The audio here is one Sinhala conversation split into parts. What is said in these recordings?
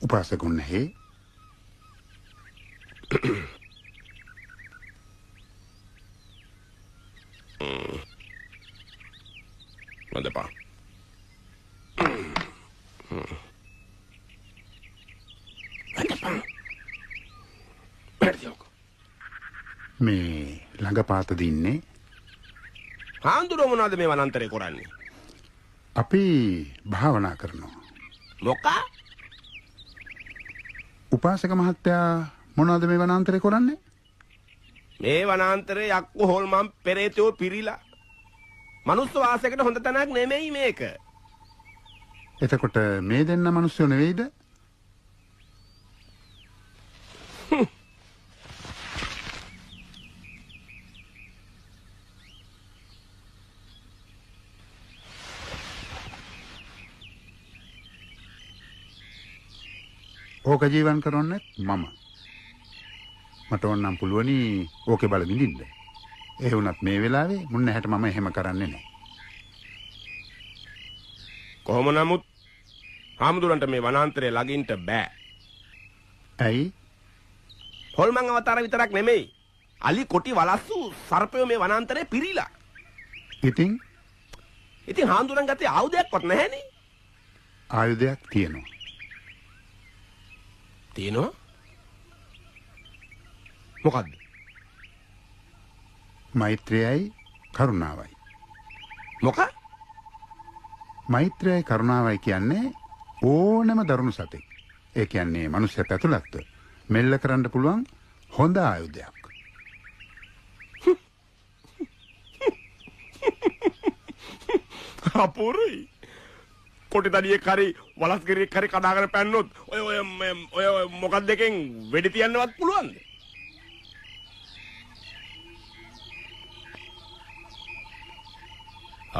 උපාසකුන් නැහැ. මදපා. මේ ළඟපාතද ඉන්නේ? හාමුදුරුවෝ මොනවද මේ වනාන්තරේ කරන්නේ? අපි භාවනා කරනවා. මොකා? උපාසක මහත්තයා මොනවද මේ වනාන්තරේ කරන්නේ? මේ වනාන්තරේ යක්කු හොල්මන් පෙරේතයෝ පිරිලා. මනුස්ස වාසයකට හොඳ තැනක් නෙමෙයි මේක. එතකොට මේ දෙන්න මිනිස්සු නෙවෙයිද? ඕක ජීවන් කරන්නේ මම. මට ඕනනම් පුළුවනි ඕකේ බල විඳින්න. ඒ වුණත් මේ වෙලාවේ මුන්න හැට මම එහෙම කරන්නේ නැහැ. කොහොම නමුත් හාමුදුරන්ට මේ වනාන්තරේ ළඟින්ට බෑ. ඇයි? හොල්මන් අවතාර විතරක් නෙමෙයි. අලි කොටි වලස්සු සර්පයෝ මේ වනාන්තරේ පිරීලා. ඉතින් හාමුදුරන් ගත්තේ ආයුධයක්වත් නැහැනේ. ආයුධයක් තියෙනවා. තියෙනවා? මොකද්ද? මෛත්‍රියයි කරුණාවයි. මොකක්? මෛත්‍රියයි කරුණාවයි කියන්නේ ඕනම දරුණු සතෙක්. ඒ කියන්නේ මනුස්සයෙක් ඇතුළත්ව මෙල්ල කරන්න පුළුවන් හොඳ ආයුධයක්. අපුරුයි. කොටිතඩියෙක් හරි වලස්ගිරියෙක් හරි කඩාගෙන පැන්නොත් ඔය මොකක් දෙකෙන් වෙඩි තියන්නවත් පුළුවන්ද?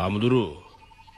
ආමුදුරු